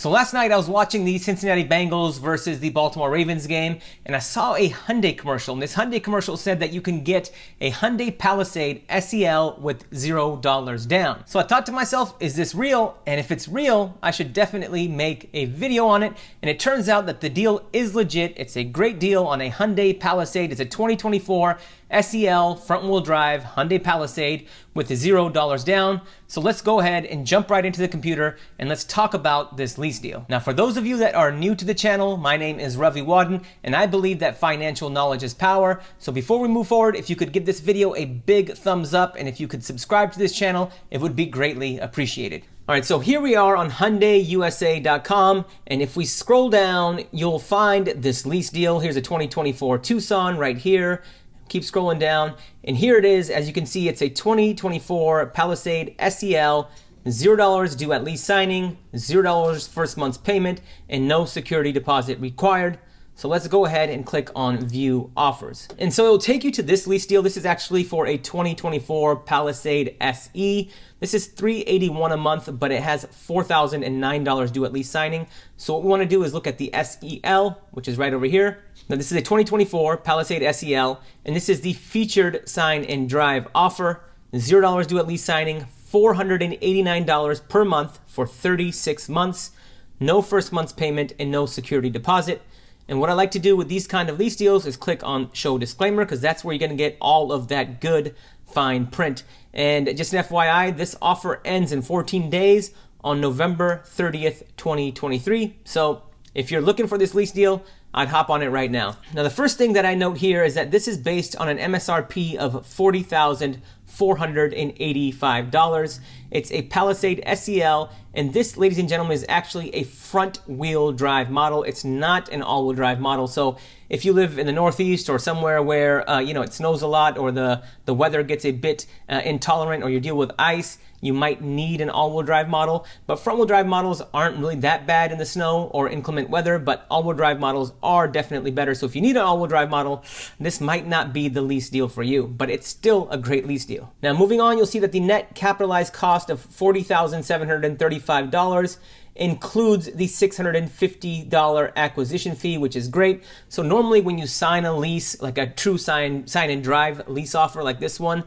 So last night I was watching the Cincinnati Bengals versus the Baltimore Ravens game, and I saw a Hyundai commercial. And this Hyundai commercial said that you can get a Hyundai Palisade SEL with $0 down. So I thought to myself, is this real? And if it's real, I should definitely make a video on it. And it turns out that the deal is legit. It's a great deal on a Hyundai Palisade. It's a 2024 SEL front-wheel drive Hyundai Palisade with $0 down. So let's go ahead and jump right into the computer and let's talk about this lease deal. Now, for those of you that are new to the channel, my name is Ravi Wadden, and I believe that financial knowledge is power. So before we move forward, if you could give this video a big thumbs up, and if you could subscribe to this channel, it would be greatly appreciated. All right, so here we are on HyundaiUSA.com, and if we scroll down, you'll find this lease deal. Here's a 2024 Tucson right here. Keep scrolling down, and here it is. As you can see, it's a 2024 Palisade SEL, $0 due at lease signing, $0 first month's payment, and no security deposit required. So let's go ahead and click on View Offers. And so it'll take you to this lease deal. This is actually for a 2024 Palisade SE. This is $381 a month, but it has $4,009 due at lease signing. So what we want to do is look at the SEL, which is right over here. Now this is a 2024 Palisade SEL, and this is the featured sign and drive offer. $0 due at lease signing, $489 per month for 36 months, no first month's payment, and no security deposit. And what I like to do with these kind of lease deals is click on Show Disclaimer, because that's where you're going to get all of that good fine print. And just an FYI, this offer ends in 14 days on November 30th, 2023. So if you're looking for this lease deal, I'd hop on it right now. Now, the first thing that I note here is that this is based on an MSRP of $40,485. It's a Palisade SEL, and this, ladies and gentlemen, is actually a front-wheel drive model. It's not an all-wheel drive model. So if you live in the Northeast or somewhere where it snows a lot, or the weather gets a bit intolerant, or you deal with ice, you might need an all-wheel drive model. But front-wheel drive models aren't really that bad in the snow or inclement weather, but all-wheel drive models are definitely better. So if you need an all-wheel drive model, this might not be the lease deal for you, but it's still a great lease deal. Now, moving on, you'll see that the net capitalized cost of $40,735 includes the $650 acquisition fee, which is great. So normally when you sign a lease, like a true sign and drive lease offer like this one,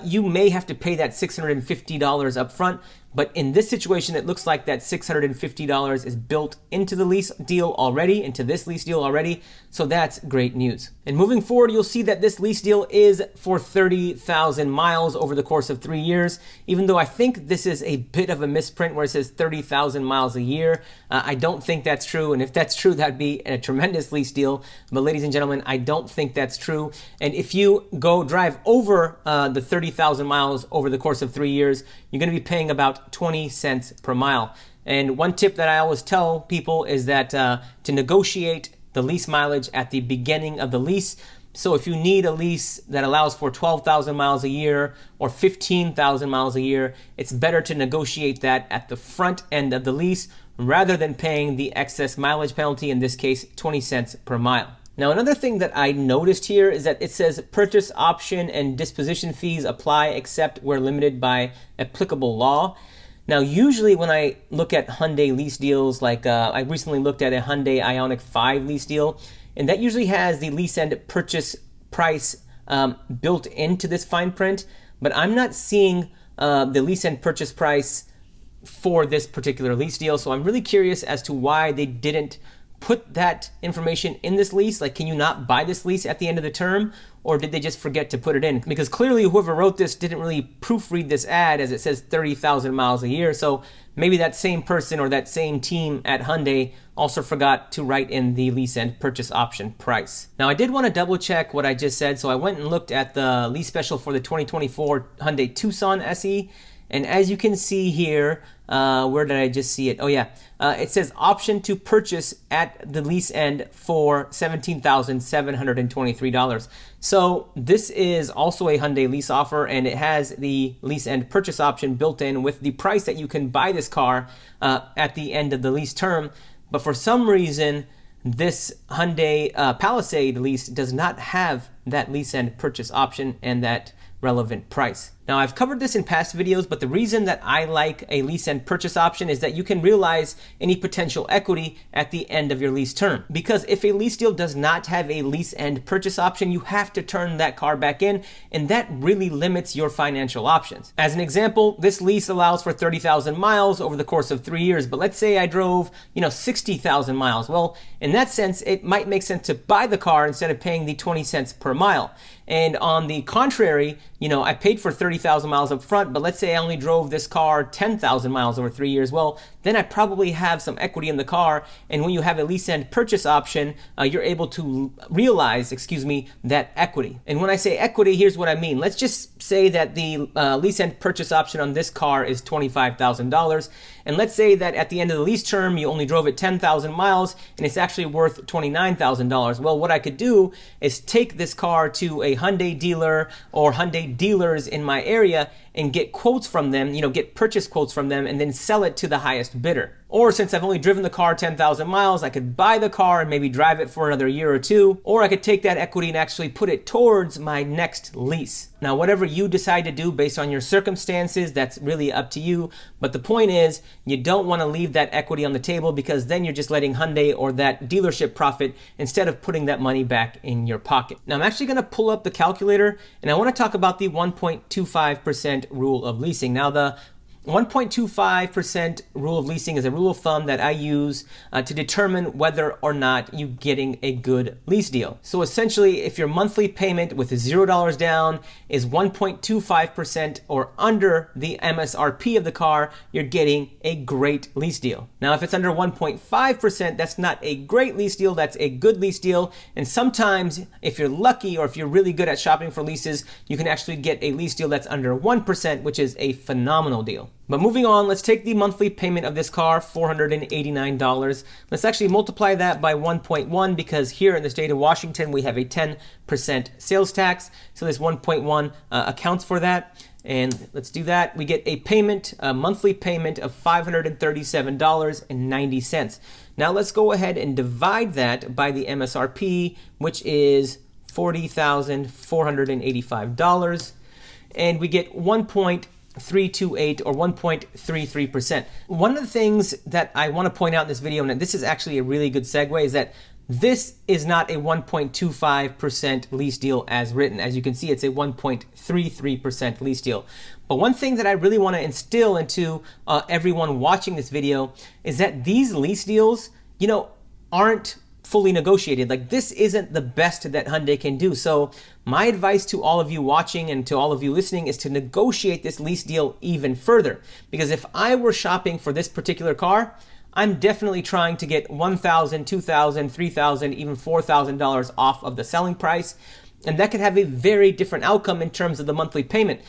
you may have to pay that $650 up front. But in this situation, it looks like that $650 is built into the lease deal already, into this lease deal already. So that's great news. And moving forward, you'll see that this lease deal is for 30,000 miles over the course of 3 years, even though I think this is a bit of a misprint where it says 30,000 miles a year. I don't think that's true. And if that's true, that'd be a tremendous lease deal. But ladies and gentlemen, I don't think that's true. And if you go drive over the 30,000 miles over the course of 3 years, you're going to be paying about 20 cents per mile. And one tip that I always tell people is that to negotiate the lease mileage at the beginning of the lease. So if you need a lease that allows for 12,000 miles a year or 15,000 miles a year, it's better to negotiate that at the front end of the lease rather than paying the excess mileage penalty, in this case 20 cents per mile. Now, another thing that I noticed here is that it says purchase option and disposition fees apply except where limited by applicable law. Now, usually when I look at Hyundai lease deals, like I recently looked at a Hyundai Ioniq 5 lease deal, and that usually has the lease end purchase price built into this fine print, but I'm not seeing the lease end purchase price for this particular lease deal. So I'm really curious as to why they didn't put that information in this lease. Like, can you not buy this lease at the end of the term, or did they just forget to put it in? Because clearly whoever wrote this didn't really proofread this ad, as it says 30,000 miles a year. So maybe that same person or that same team at Hyundai also forgot to write in the lease end purchase option price. Now, I did want to double check what I just said. So I went and looked at the lease special for the 2024 Hyundai Tucson SE. And as you can see here, where did I just see it? Oh yeah, it says option to purchase at the lease end for $17,723. So this is also a Hyundai lease offer, and it has the lease end purchase option built in with the price that you can buy this car at the end of the lease term. But for some reason, this Hyundai Palisade lease does not have that lease end purchase option and that relevant price. Now, I've covered this in past videos, but the reason that I like a lease and purchase option is that you can realize any potential equity at the end of your lease term. Because if a lease deal does not have a lease and purchase option, you have to turn that car back in, and that really limits your financial options. As an example, this lease allows for 30,000 miles over the course of 3 years, but let's say I drove, 60,000 miles. Well, in that sense, it might make sense to buy the car instead of paying the 20 cents per mile. And on the contrary, I paid for 30,000 miles up front, but let's say I only drove this car 10,000 miles over 3 years. Well, then I probably have some equity in the car. And when you have a lease and purchase option, you're able to realize, that equity. And when I say equity, here's what I mean. Let's just say that the lease and purchase option on this car is $25,000. And let's say that at the end of the lease term, you only drove it 10,000 miles and it's actually worth $29,000. Well, what I could do is take this car to a Hyundai dealer or Hyundai dealers in my area and get quotes from them, get purchase quotes from them, and then sell it to the highest bidder. Or since I've only driven the car 10,000 miles, I could buy the car and maybe drive it for another year or two, or I could take that equity and actually put it towards my next lease. Now, whatever you decide to do based on your circumstances, that's really up to you. But the point is, you don't want to leave that equity on the table because then you're just letting Hyundai or that dealership profit instead of putting that money back in your pocket. Now, I'm actually going to pull up the calculator and I want to talk about the 1.25% rule of leasing. Now, the 1.25% rule of leasing is a rule of thumb that I use to determine whether or not you're getting a good lease deal. So essentially, if your monthly payment with $0 down is 1.25% or under the MSRP of the car, you're getting a great lease deal. Now, if it's under 1.5%, that's not a great lease deal, that's a good lease deal. And sometimes, if you're lucky or if you're really good at shopping for leases, you can actually get a lease deal that's under 1%, which is a phenomenal deal. But moving on, let's take the monthly payment of this car, $489. Let's actually multiply that by 1.1 because here in the state of Washington, we have a 10% sales tax. So this 1.1 accounts for that. And let's do that. We get a monthly payment of $537.90. Now let's go ahead and divide that by the MSRP, which is $40,485. And we get 1.328 or 1.33%. One of the things that I want to point out in this video, and this is actually a really good segue, is that this is not a 1.25% lease deal as written. As you can see, it's a 1.33% lease deal. But one thing that I really want to instill into everyone watching this video is that these lease deals, aren't fully negotiated. Like, this isn't the best that Hyundai can do. So my advice to all of you watching and to all of you listening is to negotiate this lease deal even further. Because if I were shopping for this particular car, I'm definitely trying to get $1,000, $2,000, $3,000, even $4,000 off of the selling price. And that could have a very different outcome in terms of the monthly payment.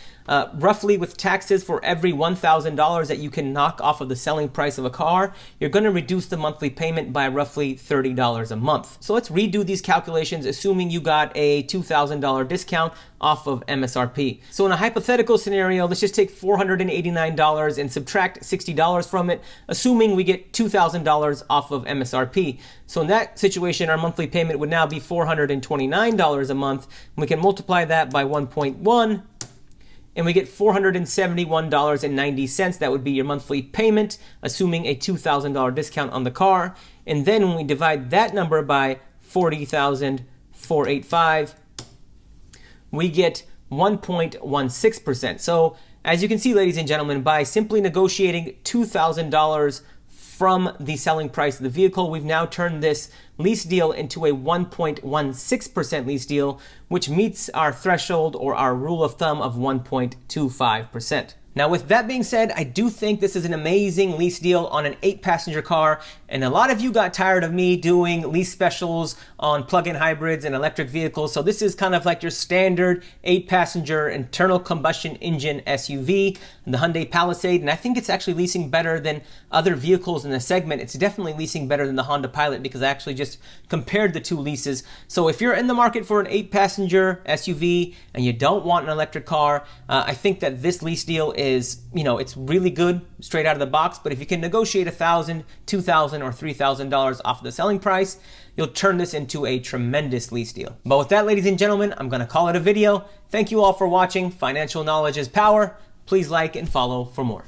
Roughly with taxes, for every $1,000 that you can knock off of the selling price of a car, you're going to reduce the monthly payment by roughly $30 a month. So let's redo these calculations, assuming you got a $2,000 discount off of MSRP. So in a hypothetical scenario, let's just take $489 and subtract $60 from it, assuming we get $2,000 off of MSRP. So in that situation, our monthly payment would now be $429 a month. We can multiply that by 1.1, and we get $471.90. That would be your monthly payment, assuming a $2,000 discount on the car. And then when we divide that number by 40,485, we get 1.16%. So as you can see, ladies and gentlemen, by simply negotiating $2,000 from the selling price of the vehicle, we've now turned this lease deal into a 1.16% lease deal, which meets our threshold or our rule of thumb of 1.25%. Now, with that being said, I do think this is an amazing lease deal on an 8-passenger car, and a lot of you got tired of me doing lease specials on plug-in hybrids and electric vehicles, so this is kind of like your standard 8-passenger internal combustion engine SUV, the Hyundai Palisade, and I think it's actually leasing better than other vehicles in the segment. It's definitely leasing better than the Honda Pilot because I actually just compared the two leases. So if you're in the market for an 8-passenger SUV and you don't want an electric car, I think that this lease deal is, it's really good straight out of the box, but if you can negotiate $1,000, $2,000, or $3,000 off the selling price, you'll turn this into a tremendous lease deal. But with that, ladies and gentlemen, I'm gonna call it a video. Thank you all for watching. Financial knowledge is power. Please like and follow for more.